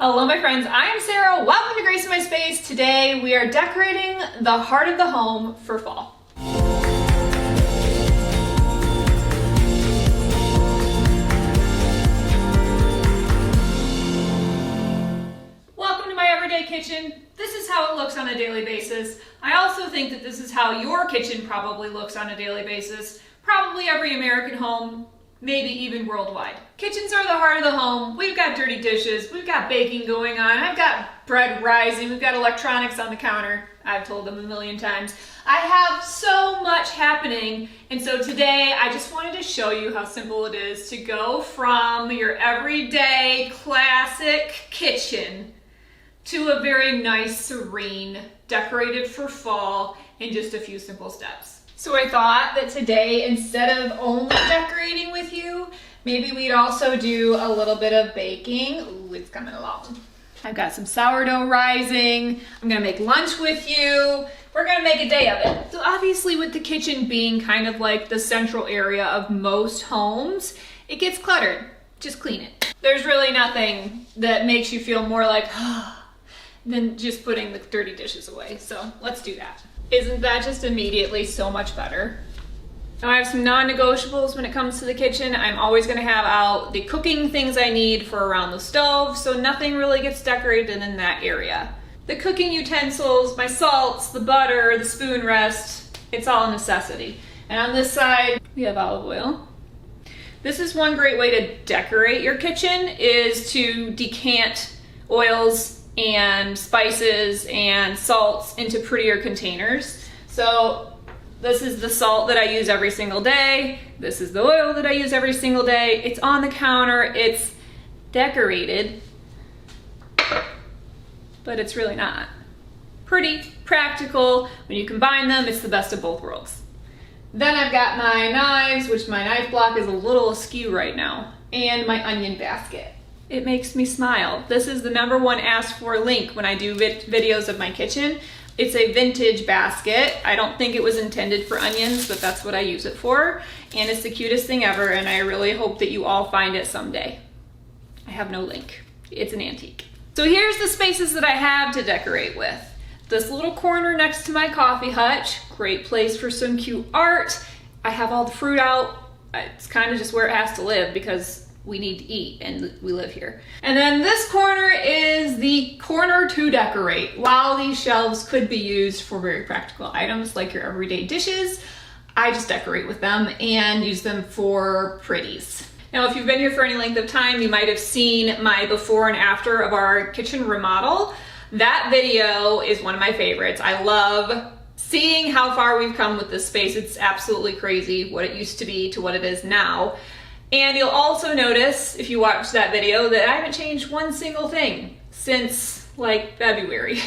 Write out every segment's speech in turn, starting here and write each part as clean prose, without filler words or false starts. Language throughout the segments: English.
Hello my friends, I am Sarah. Welcome to Grace in My Space. Today we are decorating the heart of the home for fall. Welcome to my everyday kitchen. This is how it looks on a daily basis. I also think that this is how your kitchen probably looks on a daily basis. Probably every American home, maybe even worldwide. Kitchens are the heart of the home. We've got dirty dishes, we've got baking going on, I've got bread rising, we've got electronics on the counter. I've told them a million times. I have so much happening, and so today I just wanted to show you how simple it is to go from your everyday classic kitchen to a very nice, serene, decorated for fall in just a few simple steps. So I thought that today, instead of only decorating with you, maybe we'd also do a little bit of baking. Ooh, it's coming along. I've got some sourdough rising. I'm gonna make lunch with you. We're gonna make a day of it. So obviously with the kitchen being kind of like the central area of most homes, it gets cluttered. Just clean it. There's really nothing that makes you feel more like, than just putting the dirty dishes away. So let's do that. Isn't that just immediately so much better? Now I have some non-negotiables when it comes to the kitchen. I'm always gonna have out the cooking things I need for around the stove, so nothing really gets decorated in that area. The cooking utensils, my salts, the butter, the spoon rest, it's all a necessity. And on this side, we have olive oil. This is one great way to decorate your kitchen, is to decant oils and spices and salts into prettier containers. So this is the salt that I use every single day. This is the oil that I use every single day. It's on the counter, it's decorated, but it's really not. Pretty practical. When you combine them, it's the best of both worlds. Then I've got my knives, which my knife block is a little askew right now, and my onion basket. It makes me smile. This is the #1 asked for link when I do videos of my kitchen. It's a vintage basket. I don't think it was intended for onions, but that's what I use it for. And it's the cutest thing ever, and I really hope that you all find it someday. I have no link. It's an antique. So here's the spaces that I have to decorate with. This little corner next to my coffee hutch, great place for some cute art. I have all the fruit out. It's kind of just where it has to live because we need to eat and we live here. And then this corner is the corner to decorate. While these shelves could be used for very practical items like your everyday dishes, I just decorate with them and use them for pretties. Now, if you've been here for any length of time, you might have seen my before and after of our kitchen remodel. That video is one of my favorites. I love seeing how far we've come with this space. It's absolutely crazy what it used to be to what it is now. And you'll also notice, if you watch that video, that I haven't changed one single thing since like February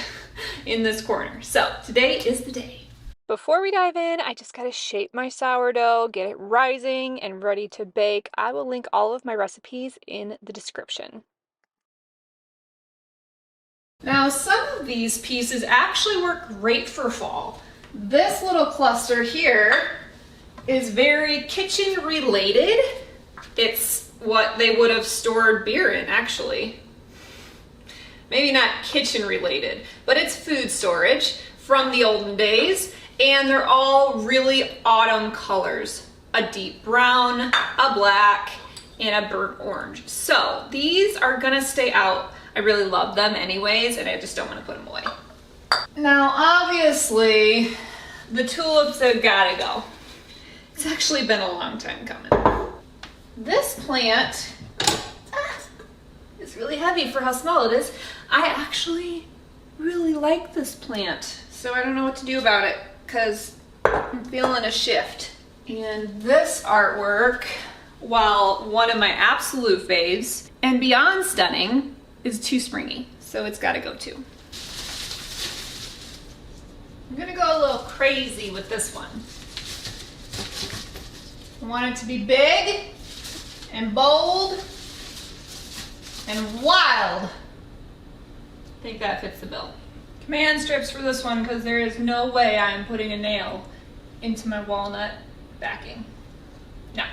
in this corner. So today is the day. Before we dive in, I just gotta shape my sourdough, get it rising and ready to bake. I will link all of my recipes in the description. Now, some of these pieces actually work great for fall. This little cluster here is very kitchen related. It's what they would have stored beer in, actually. Maybe not kitchen related, but it's food storage from the olden days, and they're all really autumn colors. A deep brown, a black, and a burnt orange. So these are gonna stay out. I really love them anyways, and I just don't wanna put them away. Now, obviously, the tulips have gotta go. It's actually been a long time coming. This plant is really heavy for how small it is. I actually really like this plant, so I don't know what to do about it because I'm feeling a shift. And this artwork, while one of my absolute faves and beyond stunning, is too springy, so it's got to go too. I'm gonna go a little crazy with this one. I want it to be big and bold and wild. I think that fits the bill. Command strips for this one because there is no way I'm putting a nail into my walnut backing. No.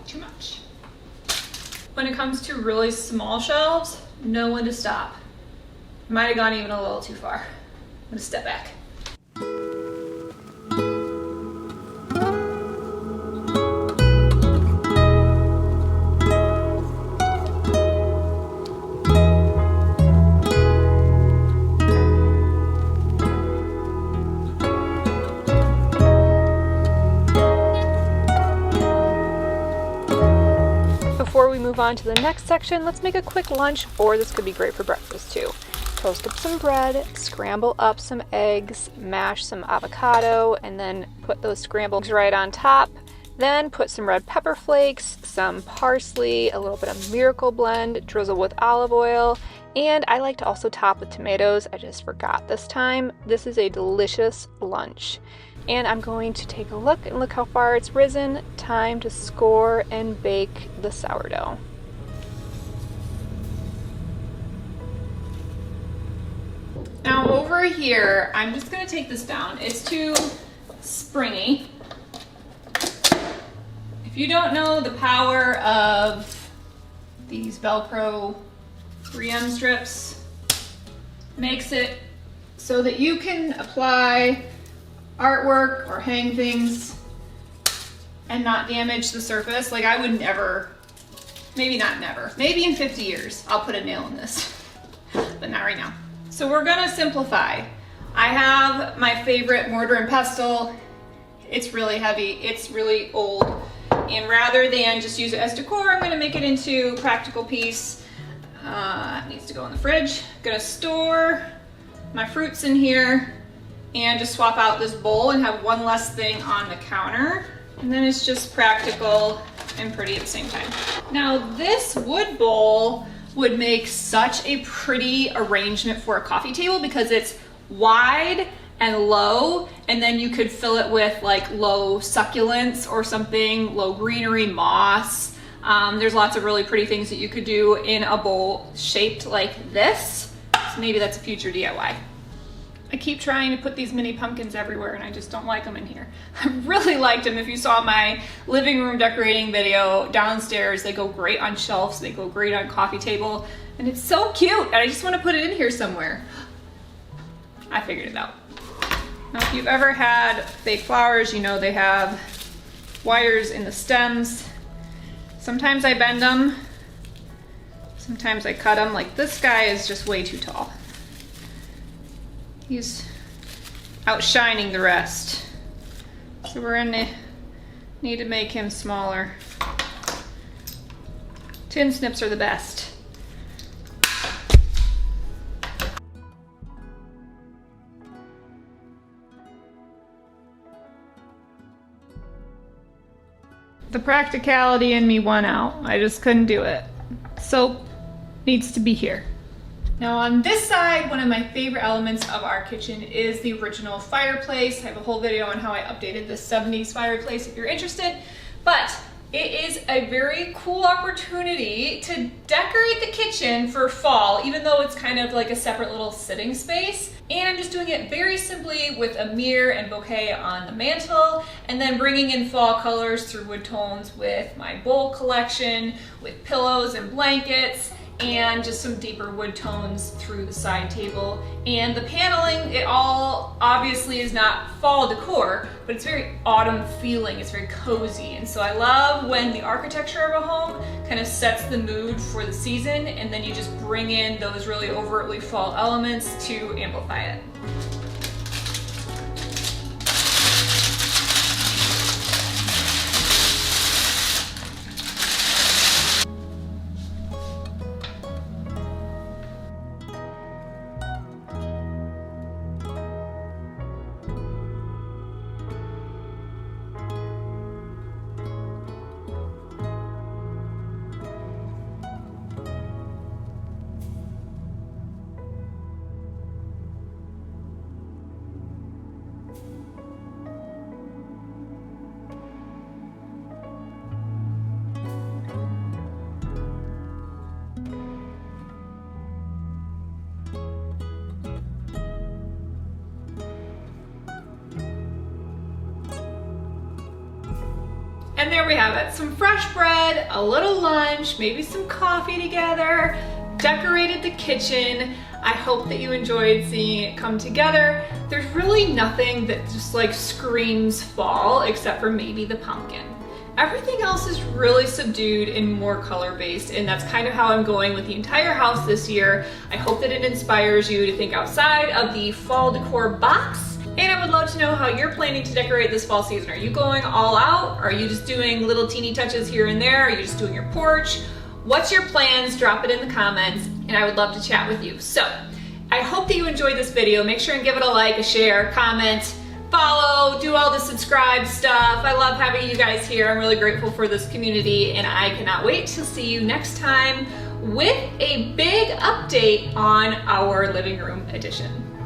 Too much. When it comes to really small shelves, know when to stop. Might have gone even a little too far. I'm gonna step back. Before we move on to the next section, let's make a quick lunch, or this could be great for breakfast too. Toast up some bread, scramble up some eggs, mash some avocado, and then put those scrambled eggs right on top. Then put some red pepper flakes, some parsley, a little bit of Miracle Blend, drizzle with olive oil, and I like to also top with tomatoes. I just forgot this time. This is a delicious lunch. And I'm going to take a look and look how far it's risen. Time to score and bake the sourdough. Now over here, I'm just gonna take this down. It's too springy. If you don't know the power of these Velcro 3M strips, makes it so that you can apply artwork or hang things and not damage the surface. Like I would never, maybe not never, maybe in 50 years, I'll put a nail in this, but not right now. So we're gonna simplify. I have my favorite mortar and pestle. It's really heavy, it's really old. And rather than just use it as decor, I'm gonna make it into a practical piece. It needs to go in the fridge. Gonna store my fruits in here and just swap out this bowl and have one less thing on the counter. And then it's just practical and pretty at the same time. Now this wood bowl would make such a pretty arrangement for a coffee table because it's wide and low, and then you could fill it with like low succulents or something, low greenery, moss. There's lots of really pretty things that you could do in a bowl shaped like this. So maybe that's a future DIY. I keep trying to put these mini pumpkins everywhere and I just don't like them in here. I really liked them. If you saw my living room decorating video downstairs, they go great on shelves, they go great on coffee table, and it's so cute, and I just want to put it in here somewhere. I figured it out. Now if you've ever had fake flowers, you know they have wires in the stems. Sometimes I bend them, sometimes I cut them. Like this guy is just way too tall. He's outshining the rest. So we're gonna need to make him smaller. Tin snips are the best. The practicality in me won out. I just couldn't do it. Soap needs to be here. Now on this side, one of my favorite elements of our kitchen is the original fireplace. I have a whole video on how I updated the 70s fireplace if you're interested, but it is a very cool opportunity to decorate the kitchen for fall, even though it's kind of like a separate little sitting space. And I'm just doing it very simply with a mirror and bouquet on the mantle, and then bringing in fall colors through wood tones with my bowl collection, with pillows and blankets, and just some deeper wood tones through the side table. And the paneling, it all obviously is not fall decor, but it's very autumn feeling, it's very cozy. And so I love when the architecture of a home kind of sets the mood for the season, and then you just bring in those really overtly fall elements to amplify it. there we have it. Some fresh bread, a little lunch, maybe some coffee together, decorated the kitchen. I hope that you enjoyed seeing it come together. There's really nothing that just like screams fall except for maybe the pumpkin. Everything else is really subdued and more color-based, and that's kind of how I'm going with the entire house this year. I hope that it inspires you to think outside of the fall decor box. And I would love to know how you're planning to decorate this fall season. Are you going all out? Are you just doing little teeny touches here and there? Are you just doing your porch? What's your plans? Drop it in the comments, and I would love to chat with you. So I hope that you enjoyed this video. Make sure and give it a like, a share, comment, follow, do all the subscribe stuff. I love having you guys here. I'm really grateful for this community, and I cannot wait to see you next time with a big update on our living room addition.